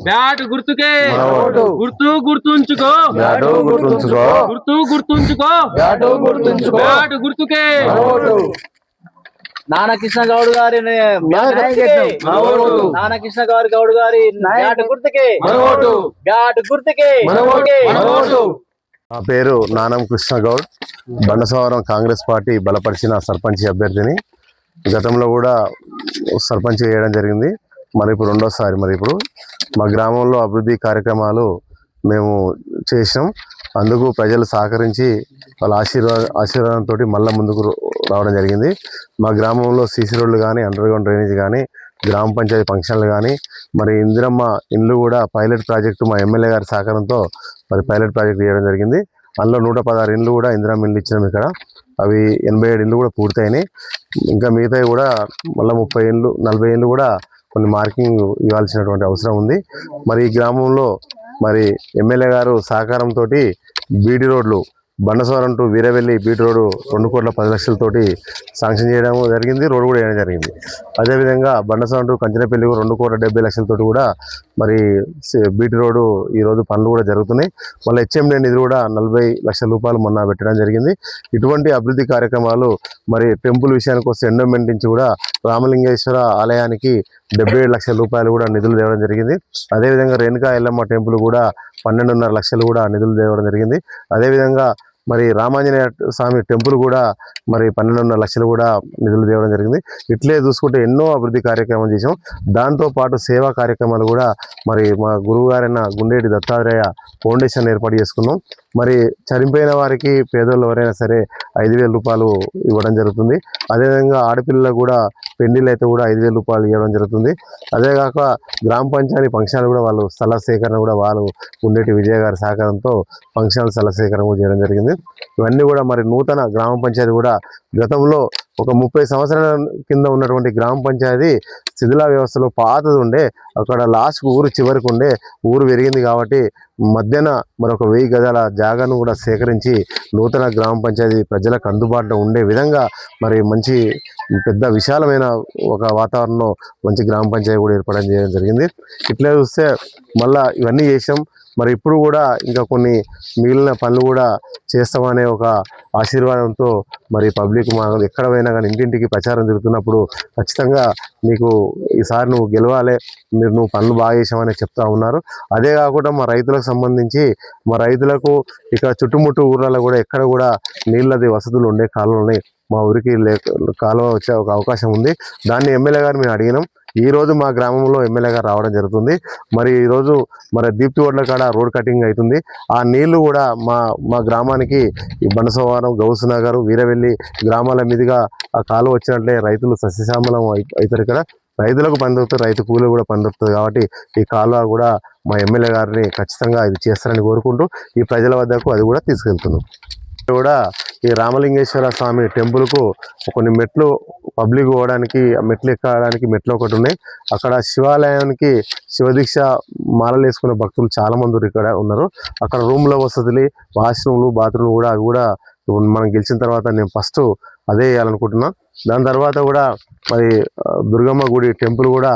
Bat గుర్తుకే గుర్తు గుర్తుంచుకో గుర్తు గుర్తుంచుకో బ్యాట్ గుర్తుకే నానకృష్ణ గౌడ్ గారి నానకృష్ణ గౌడ్ గారి బ్యాట్ గుర్తుకే బ్యాట్ గుర్తుకే. నా పేరు నానం కృష్ణ గౌడ్, బండసవరం కాంగ్రెస్ పార్టీ బలపరిచిన సర్పంచ్ అభ్యర్థిని. గతంలో కూడా సర్పంచ్ చేయడం జరిగింది, మరి ఇప్పుడు రెండోసారి. మరి ఇప్పుడు మా గ్రామంలో అభివృద్ధి కార్యక్రమాలు మేము చేసినాం. అందుకు ప్రజలు సహకరించి వాళ్ళ ఆశీర్వాదంతో మళ్ళీ ముందుకు రావడం జరిగింది. మా గ్రామంలో సీసీ రోడ్లు కానీ, అండర్ గ్రౌండ్ డ్రైనేజ్ కానీ, గ్రామ పంచాయతీ ఫంక్షన్లు కానీ, మరి ఇందిరమ్మ ఇండ్లు కూడా పైలట్ ప్రాజెక్టు మా ఎమ్మెల్యే గారి సహకారంతో మరి పైలట్ ప్రాజెక్ట్ చేయడం జరిగింది. అందులో 116 ఇండ్లు కూడా ఇందిరమ్మ ఇండ్లు ఇచ్చినాం ఇక్కడ. అవి 87 ఇండ్లు కూడా పూర్తయినాయి. ఇంకా మిగతాయి కూడా మళ్ళీ 30 ఇండ్లు 40 ఇండ్లు కూడా కొన్ని మార్కింగ్ ఇవ్వాల్సినటువంటి అవసరం ఉంది. మరి ఈ గ్రామంలో మరి ఎమ్మెల్యే గారు సహకారంతో బీటీ రోడ్లు Bandasavaram to Veeravelli BT road 2,10,00,000తోటి శాంక్షన్ చేయడం జరిగింది, రోడ్డు కూడా వేయడం జరిగింది. అదేవిధంగా బండసవరం టు కంచనపల్లి 2,70,00,000తోటి కూడా మరి బీటీ రోడ్డు ఈరోజు పనులు కూడా జరుగుతున్నాయి. మళ్ళీ హెచ్ఎండి నిధులు కూడా 40 లక్షల రూపాయలు మొన్న పెట్టడం జరిగింది. ఇటువంటి అభివృద్ధి కార్యక్రమాలు మరి టెంపుల్ విషయానికి వస్తే ఎండోమెంట్ నుంచి కూడా రామలింగేశ్వర ఆలయానికి 77 లక్షల రూపాయలు కూడా నిధులు తేవడం జరిగింది. అదేవిధంగా రేణుకా ఎల్లమ్మ టెంపుల్ కూడా 12.5 లక్షలు కూడా నిధులు తేవడం జరిగింది. అదేవిధంగా మరి రామాంజనేయ స్వామి టెంపుల్ కూడా మరి 12.5 లక్షలు కూడా నిధులు తేవడం జరిగింది. ఇట్లే చూసుకుంటే ఎన్నో అభివృద్ధి కార్యక్రమాలు చేసాం. దాంతోపాటు సేవా కార్యక్రమాలు కూడా మరి మా గురువు గారైన గుండేటి దత్తాత్రేయ ఫౌండేషన్ ఏర్పాటు చేసుకున్నాం. మరి చనిపోయిన వారికి పేదోళ్ళు ఎవరైనా సరే 5,000 రూపాయలు ఇవ్వడం జరుగుతుంది. అదేవిధంగా ఆడపిల్లలకు కూడా పెళ్లిళ్ళు అయితే కూడా 5,000 రూపాయలు ఇవ్వడం జరుగుతుంది. అదేగాక గ్రామ పంచాయతీ ఫంక్షన్లు కూడా వాళ్ళు స్థల సేకరణ కూడా వాళ్ళు గుండేటి విజయ గారి సహకారంతో ఫంక్షన్ స్థల సేకరణ కూడా చేయడం జరిగింది. ఇవన్నీ కూడా మరి నూతన గ్రామ పంచాయతీ కూడా గతంలో ఒక 30 సంవత్సరాల కింద ఉన్నటువంటి గ్రామ పంచాయతీ శిథిల వ్యవస్థలో పాతది ఉండే, అక్కడ లాస్ట్కు ఊరు చివరికి ఉండే, ఊరు పెరిగింది కాబట్టి మధ్యన మరొక 1000 గజాల జాగాను కూడా సేకరించి నూతన గ్రామ పంచాయతీ ప్రజలకు అందుబాటులో ఉండే విధంగా మరి మంచి పెద్ద విశాలమైన ఒక వాతావరణంలో మంచి గ్రామ పంచాయతీ కూడా ఏర్పడడం చేయడం జరిగింది. ఇట్లా చూస్తే మళ్ళీ ఇవన్నీ చేసాం. మరి ఇప్పుడు కూడా ఇంకా కొన్ని మిగిలిన పనులు కూడా చేస్తామనే ఒక ఆశీర్వాదంతో మరి పబ్లిక్ మా ఎక్కడ పోయినా కానీ ఇంటింటికి ప్రచారం తిరుగుతున్నప్పుడు ఖచ్చితంగా నీకు ఈసారి నువ్వు గెలవాలి, నువ్వు పనులు బాగా చేసామని చెప్తా ఉన్నారు. అదే కాకుండా మా రైతులకు సంబంధించి మా రైతులకు ఇక చుట్టుముట్టు ఊర్లలో కూడా ఎక్కడ కూడా నీళ్ళది వసతులు ఉండే కాలువలు మా ఊరికి కాలువ వచ్చే ఒక అవకాశం ఉంది. దాన్ని ఎమ్మెల్యే గారు మేము అడిగినాం. ఈరోజు మా గ్రామంలో ఎమ్మెల్యే గారు రావడం జరుగుతుంది. మరి ఈరోజు మరి దీప్తి ఓడ్ల కాడ రోడ్ కటింగ్ అవుతుంది. ఆ నీళ్లు కూడా మా గ్రామానికి బండసవారం, గౌస్ నగర్, వీరవెల్లి గ్రామాల మీదుగా ఆ కాలువ వచ్చినట్లే రైతులు సస్యశ్యామలం అవుతారు. ఇక్కడ రైతులకు పని దొరుకుతుంది, రైతు కూలీలు కూడా పని దొరుకుతుంది. కాబట్టి ఈ కాలువ కూడా మా ఎమ్మెల్యే గారిని ఖచ్చితంగా ఇది చేస్తారని కోరుకుంటూ ఈ ప్రజల వద్దకు అది కూడా తీసుకెళ్తున్నాం. కూడా ఈ రామలింగేశ్వర స్వామి టెంపుల్కు కొన్ని మెట్లు పబ్లిక్ పోవడానికి, మెట్లు ఎక్కడానికి మెట్లు ఒకటి ఉన్నాయి. అక్కడ శివాలయానికి శివదీక్ష మాలలు వేసుకునే భక్తులు చాలా మంది ఇక్కడ ఉన్నారు. అక్కడ రూమ్ల వసతులు, వాష్రూమ్లు, బాత్రూమ్లు కూడా అవి కూడా మనం గెలిచిన తర్వాత నేను ఫస్ట్ అదే వేయాలనుకుంటున్నా. దాని తర్వాత కూడా మరి దుర్గమ్మ గుడి టెంపుల్ కూడా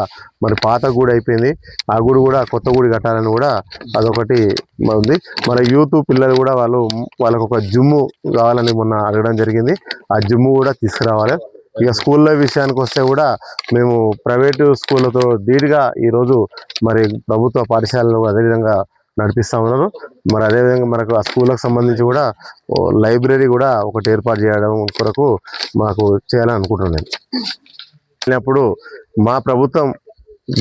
మరి పాత గుడి అయిపోయింది, ఆ గుడి కూడా కొత్త గుడి కట్టాలని కూడా అదొకటి ఉంది. మన యూత్ పిల్లలు కూడా వాళ్ళకు ఒక జిమ్ కావాలని మొన్న అడగడం జరిగింది. ఆ జిమ్ కూడా తీసుకురావాలి. ఇక స్కూళ్ళ విషయానికి వస్తే కూడా మేము ప్రైవేటు స్కూళ్ళతో ధీటుగా ఈరోజు మరి ప్రభుత్వ పాఠశాలలు అదేవిధంగా నడిపిస్తూ ఉన్నారు. మరి అదేవిధంగా మనకు ఆ స్కూళ్ళకు సంబంధించి కూడా లైబ్రరీ కూడా ఒకటి ఏర్పాటు చేయడం కొరకు మాకు చేయాలని అనుకుంటున్నాను. అప్పుడు మా ప్రభుత్వం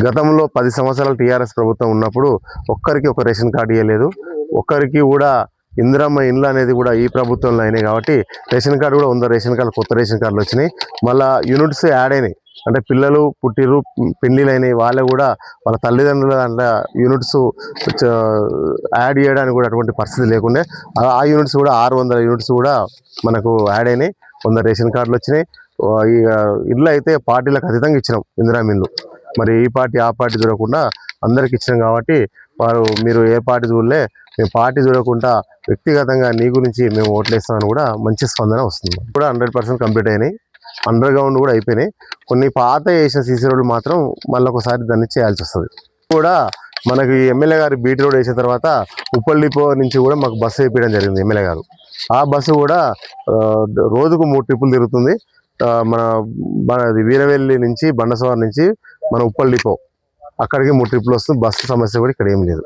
గతంలో 10 సంవత్సరాలు టీఆర్ఎస్ ప్రభుత్వం ఉన్నప్పుడు ఒక్కరికి ఒక రేషన్ కార్డు ఇవ్వలేదు. ఒక్కరికి కూడా ఇందిరమ్మ ఇండ్లు అనేది కూడా ఈ ప్రభుత్వంలో అయినాయి. కాబట్టి రేషన్ కార్డు కూడా 100 రేషన్ కార్డు కొత్త రేషన్ కార్డులు వచ్చినాయి. మళ్ళీ యూనిట్స్ యాడ్ అయినాయి. అంటే పిల్లలు పుట్టిరు, పెళ్ళిళ్ళు అయినాయి, వాళ్ళే కూడా వాళ్ళ తల్లిదండ్రుల దాంట్లో యూనిట్స్ యాడ్ చేయడానికి కూడా అటువంటి పరిస్థితి లేకుండా ఆ యూనిట్స్ కూడా 600 యూనిట్స్ కూడా మనకు యాడ్ అయినాయి. 100 రేషన్ కార్డులు వచ్చినాయి. ఇల్లు అయితే పార్టీలకు అతీతంగా ఇచ్చినాం ఇందిరమ్మ ఇల్లు. మరి ఈ పార్టీ ఆ పార్టీ చూడకుండా అందరికి ఇచ్చినాం. కాబట్టి మీరు ఏ పార్టీ చూడలే, మేము పార్టీ చూడకుండా వ్యక్తిగతంగా నీ గురించి మేము ఓట్లేస్తామని కూడా మంచి స్పందన వస్తుంది. కూడా 100% కంప్లీట్ అయినాయి. అండర్ గ్రౌండ్ కూడా అయిపోయినాయి. కొన్ని పాత వేసిన సీసీ రోడ్లు మాత్రం మళ్ళీ ఒకసారి దాన్ని చేయాల్సి వస్తుంది. కూడా మనకి ఎమ్మెల్యే గారు బీటీ రోడ్ వేసిన తర్వాత ఉప్పల్ డిపో నుంచి కూడా మాకు బస్సు వేయించడం జరిగింది ఎమ్మెల్యే గారు. ఆ బస్సు కూడా రోజుకు 3 ట్రిప్పులు తిరుగుతుంది. మన వీరవెల్లి నుంచి బండసవారి నుంచి మన ఉప్పల్ డిపో అక్కడికి 3 ట్రిప్పులు వస్తుంది. బస్సు సమస్య కూడా ఇక్కడ ఏం లేదు.